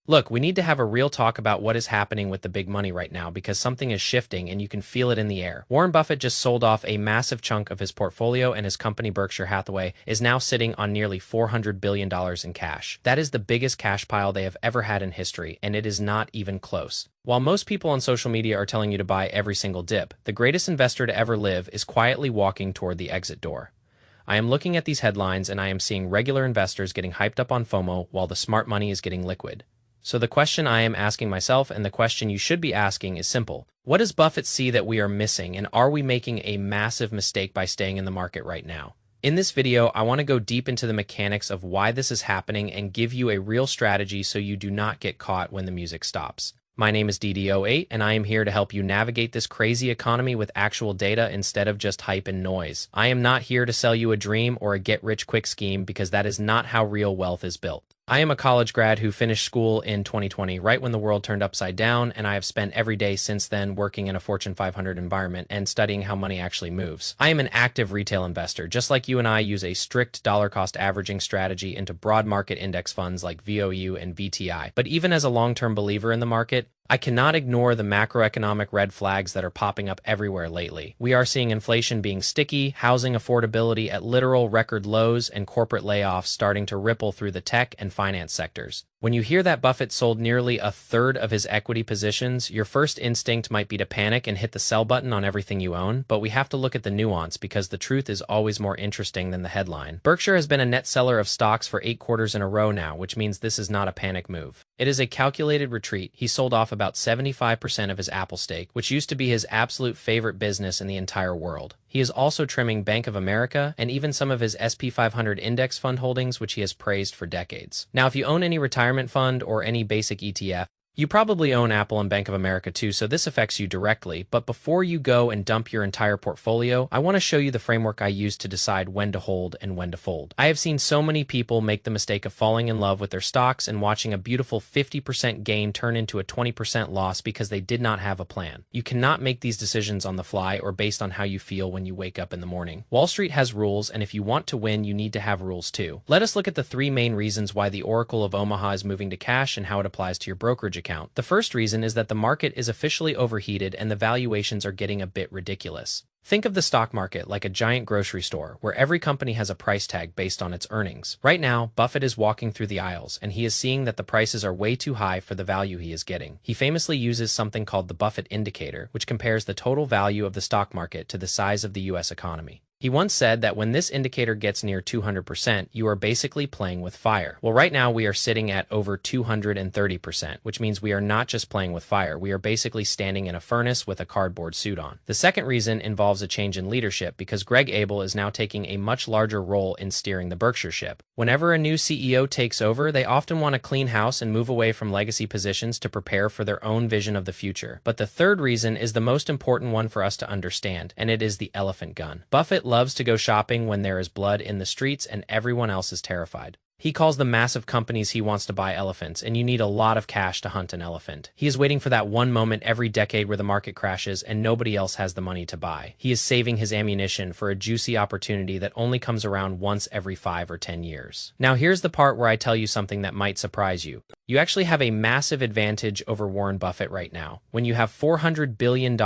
Look, we need to have a real talk about what is happening with the big money right now because something is shifting and you can feel it in the air. Warren Buffett just sold off a massive chunk of his portfolio and his company Berkshire Hathaway is now sitting on nearly $400 billion in cash. That is the biggest cash pile they have ever had in history, and it is not even close. While most people on social media are telling you to buy every single dip, the greatest investor to ever live is quietly walking toward the exit door. I am looking at these headlines and I am seeing regular investors getting hyped up on FOMO while the smart money is getting liquid. So the question I am asking myself, and the question you should be asking, is simple. What does Buffett see that we are missing, and are we making a massive mistake by staying in the market right now? In this video, I want to go deep into the mechanics of why this is happening and give you a real strategy so you do not get caught when the music stops. My name is DD08, and I am here to help you navigate this crazy economy with actual data instead of just hype and noise. I am not here to sell you a dream or a get-rich-quick scheme because that is not how real wealth is built. I am a college grad who finished school in 2020, right when the world turned upside down, and I have spent every day since then working in a Fortune 500 environment and studying how money actually moves. I am an active retail investor, just like you and I use a strict dollar-cost averaging strategy into broad market index funds like VOU and VTI. But even as a long-term believer in the market, I cannot ignore the macroeconomic red flags that are popping up everywhere lately. We are seeing inflation being sticky, housing affordability at literal record lows, and corporate layoffs starting to ripple through the tech and finance sectors. When you hear that Buffett sold nearly a third of his equity positions, your first instinct might be to panic and hit the sell button on everything you own, but we have to look at the nuance because the truth is always more interesting than the headline. Berkshire has been a net seller of stocks for 8 quarters in a row now, which means this is not a panic move. It is a calculated retreat. He sold off about 75% of his Apple stake, which used to be his absolute favorite business in the entire world. He is also trimming Bank of America and even some of his SP 500 index fund holdings, which he has praised for decades. Now, if you own any retirement fund or any basic ETF, you probably own Apple and Bank of America too, so this affects you directly. But before you go and dump your entire portfolio, I want to show you the framework I use to decide when to hold and when to fold. I have seen so many people make the mistake of falling in love with their stocks and watching a beautiful 50% gain turn into a 20% loss because they did not have a plan. You cannot make these decisions on the fly or based on how you feel when you wake up in the morning. Wall Street has rules, and if you want to win, you need to have rules too. Let us look at the 3 main reasons why the Oracle of Omaha is moving to cash and how it applies to your brokerage account. The first reason is that the market is officially overheated and the valuations are getting a bit ridiculous. Think of the stock market like a giant grocery store where every company has a price tag based on its earnings. Right now, Buffett is walking through the aisles and he is seeing that the prices are way too high for the value he is getting. He famously uses something called the Buffett indicator, which compares the total value of the stock market to the size of the US economy. He once said that when this indicator gets near 200%, you are basically playing with fire. Well, right now we are sitting at over 230%, which means we are not just playing with fire, we are basically standing in a furnace with a cardboard suit on. The second reason involves a change in leadership because Greg Abel is now taking a much larger role in steering the Berkshire ship. Whenever a new CEO takes over, they often want to clean house and move away from legacy positions to prepare for their own vision of the future. But the third reason is the most important one for us to understand, and it is the elephant gun. Buffett loves to go shopping when there is blood in the streets and everyone else is terrified. He calls the massive companies he wants to buy elephants, and you need a lot of cash to hunt an elephant. He is waiting for that one moment every decade where the market crashes and nobody else has the money to buy. He is saving his ammunition for a juicy opportunity that only comes around once every 5 or 10 years. Now here's the part where I tell you something that might surprise you. You actually have a massive advantage over Warren Buffett right now. When you have $400 billion,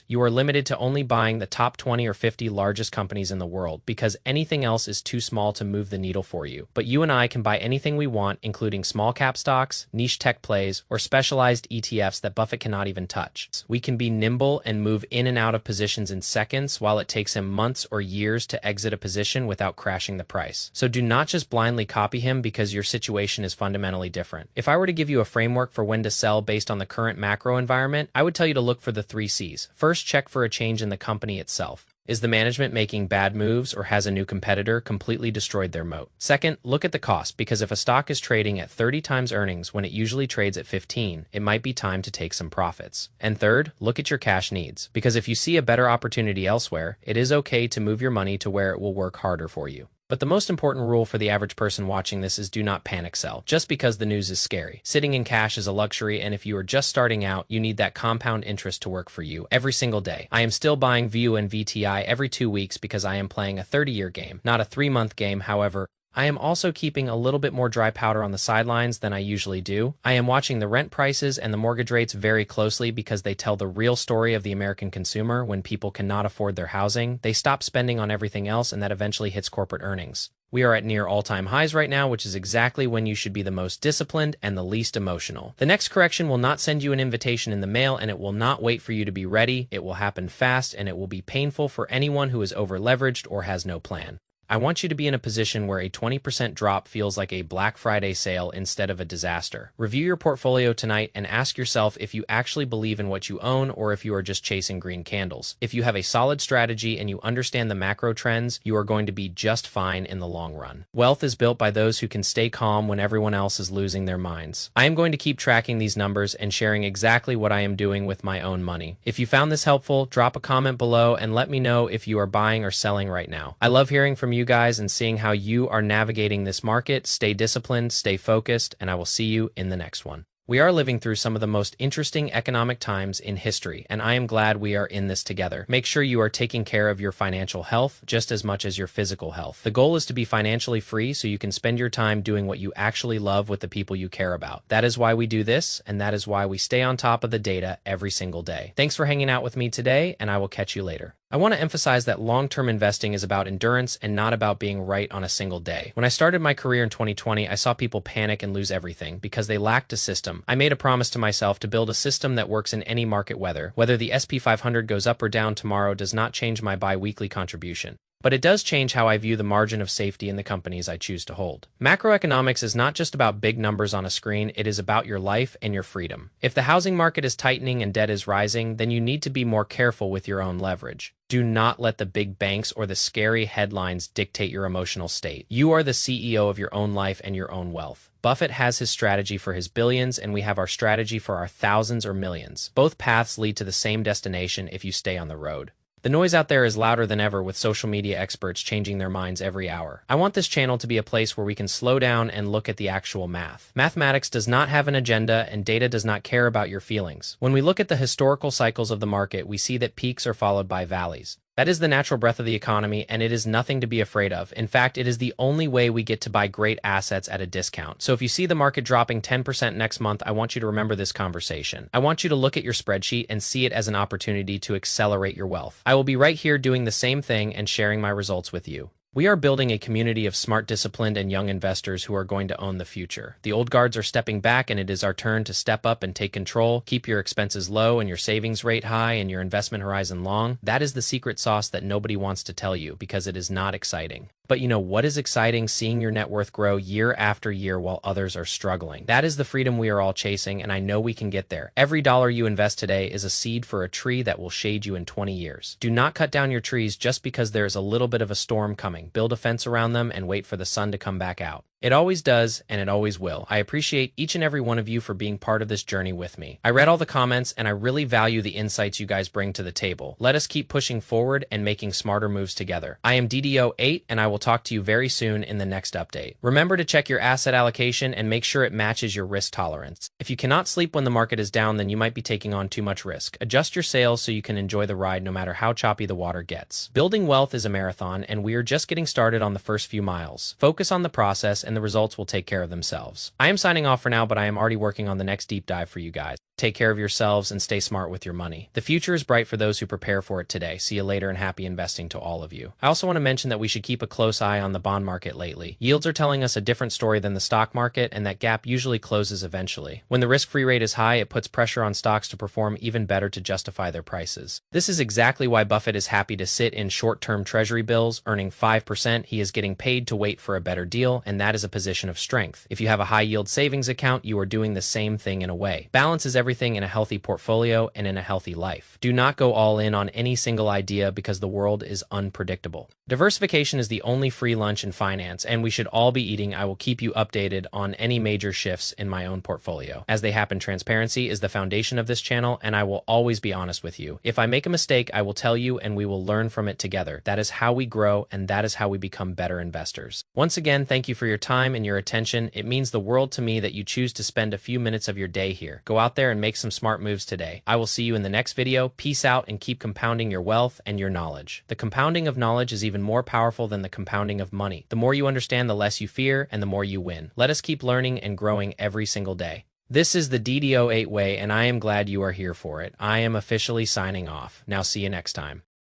you are limited to only buying the top 20 or 50 largest companies in the world because anything else is too small to move the needle for you. But you and I can buy anything we want, including small cap stocks, niche tech plays, or specialized ETFs that Buffett cannot even touch. We can be nimble and move in and out of positions in seconds while it takes him months or years to exit a position without crashing the price. So do not just blindly copy him because your situation is fundamentally different. If I were to give you a framework for when to sell based on the current macro environment, I would tell you to look for the 3 C's. First, check for a change in the company itself. Is the management making bad moves or has a new competitor completely destroyed their moat? Second, look at the cost because if a stock is trading at 30 times earnings when it usually trades at 15, it might be time to take some profits. And third, look at your cash needs because if you see a better opportunity elsewhere, it is okay to move your money to where it will work harder for you. But the most important rule for the average person watching this is do not panic sell, just because the news is scary. Sitting in cash is a luxury, and if you are just starting out, you need that compound interest to work for you every single day. I am still buying VU and VTI every 2 weeks because I am playing a 30-year game, not a 3-month game. However, I am also keeping a little bit more dry powder on the sidelines than I usually do. I am watching the rent prices and the mortgage rates very closely because they tell the real story of the American consumer. When people cannot afford their housing, they stop spending on everything else, and that eventually hits corporate earnings. We are at near all-time highs right now, which is exactly when you should be the most disciplined and the least emotional. The next correction will not send you an invitation in the mail, and it will not wait for you to be ready. It will happen fast, and it will be painful for anyone who is over-leveraged or has no plan. I want you to be in a position where a 20% drop feels like a Black Friday sale instead of a disaster. Review your portfolio tonight and ask yourself if you actually believe in what you own or if you are just chasing green candles. If you have a solid strategy and you understand the macro trends, you are going to be just fine in the long run. Wealth is built by those who can stay calm when everyone else is losing their minds. I am going to keep tracking these numbers and sharing exactly what I am doing with my own money. If you found this helpful, drop a comment below and let me know if you are buying or selling right now. I love hearing from you guys and seeing how you are navigating this market. Stay disciplined, stay focused, and I will see you in the next one. We are living through some of the most interesting economic times in history, and I am glad we are in this together. Make sure you are taking care of your financial health just as much as your physical health. The goal is to be financially free so you can spend your time doing what you actually love with the people you care about. That is why we do this, and that is why we stay on top of the data every single day. Thanks for hanging out with me today, and I will catch you later. I want to emphasize that long-term investing is about endurance and not about being right on a single day. When I started my career in 2020, I saw people panic and lose everything because they lacked a system. I made a promise to myself to build a system that works in any market weather. Whether the S&P 500 goes up or down tomorrow does not change my bi-weekly contribution. But it does change how I view the margin of safety in the companies I choose to hold. Macroeconomics is not just about big numbers on a screen, it is about your life and your freedom. If the housing market is tightening and debt is rising, then you need to be more careful with your own leverage. Do not let the big banks or the scary headlines dictate your emotional state. You are the CEO of your own life and your own wealth. Buffett has his strategy for his billions, and we have our strategy for our thousands or millions. Both paths lead to the same destination if you stay on the road. The noise out there is louder than ever, with social media experts changing their minds every hour. I want this channel to be a place where we can slow down and look at the actual math. Mathematics does not have an agenda, and data does not care about your feelings. When we look at the historical cycles of the market, we see that peaks are followed by valleys. That is the natural breath of the economy, and it is nothing to be afraid of. In fact, it is the only way we get to buy great assets at a discount. So if you see the market dropping 10% next month, I want you to remember this conversation. I want you to look at your spreadsheet and see it as an opportunity to accelerate your wealth. I will be right here doing the same thing and sharing my results with you. We are building a community of smart, disciplined, and young investors who are going to own the future. The old guards are stepping back, and it is our turn to step up and take control. Keep your expenses low and your savings rate high and your investment horizon long. That is the secret sauce that nobody wants to tell you because it is not exciting. But you know what is exciting? Seeing your net worth grow year after year while others are struggling. That is the freedom we are all chasing, and I know we can get there. Every dollar you invest today is a seed for a tree that will shade you in 20 years. Do not cut down your trees just because there is a little bit of a storm coming. Build a fence around them and wait for the sun to come back out. It always does, and it always will. I appreciate each and every one of you for being part of this journey with me. I read all the comments, and I really value the insights you guys bring to the table. Let us keep pushing forward and making smarter moves together. I am DDO8, and I will talk to you very soon in the next update. Remember to check your asset allocation and make sure it matches your risk tolerance. If you cannot sleep when the market is down, then you might be taking on too much risk. Adjust your sails so you can enjoy the ride no matter how choppy the water gets. Building wealth is a marathon, and we are just getting started on the first few miles. Focus on the process, and the results will take care of themselves. I am signing off for now, but I am already working on the next deep dive for you guys. Take care of yourselves and stay smart with your money. The future is bright for those who prepare for it today. See you later, and happy investing to all of you. I also want to mention that we should keep a close eye on the bond market lately. Yields are telling us a different story than the stock market, and that gap usually closes eventually. When the risk-free rate is high, it puts pressure on stocks to perform even better to justify their prices. This is exactly why Buffett is happy to sit in short-term treasury bills, earning 5%. He is getting paid to wait for a better deal, and that is a position of strength. If you have a high-yield savings account, you are doing the same thing in a way. Balance is everything in a healthy portfolio and in a healthy life. Do not go all in on any single idea because the world is unpredictable. Diversification is the only free lunch in finance, and we should all be eating. I will keep you updated on any major shifts in my own portfolio. As they happen, transparency is the foundation of this channel, and I will always be honest with you. If I make a mistake, I will tell you, and we will learn from it together. That is how we grow, and that is how we become better investors. Once again, thank you for your time and your attention. It means the world to me that you choose to spend a few minutes of your day here. Go out there and and make some smart moves today. I will see you in the next video. Peace out and keep compounding your wealth and your knowledge. The compounding of knowledge is even more powerful than the compounding of money. The more you understand, the less you fear, and the more you win. Let us keep learning and growing every single day. This is the DDO 8 way, and I am glad you are here for it. I am officially signing off. Now see you next time.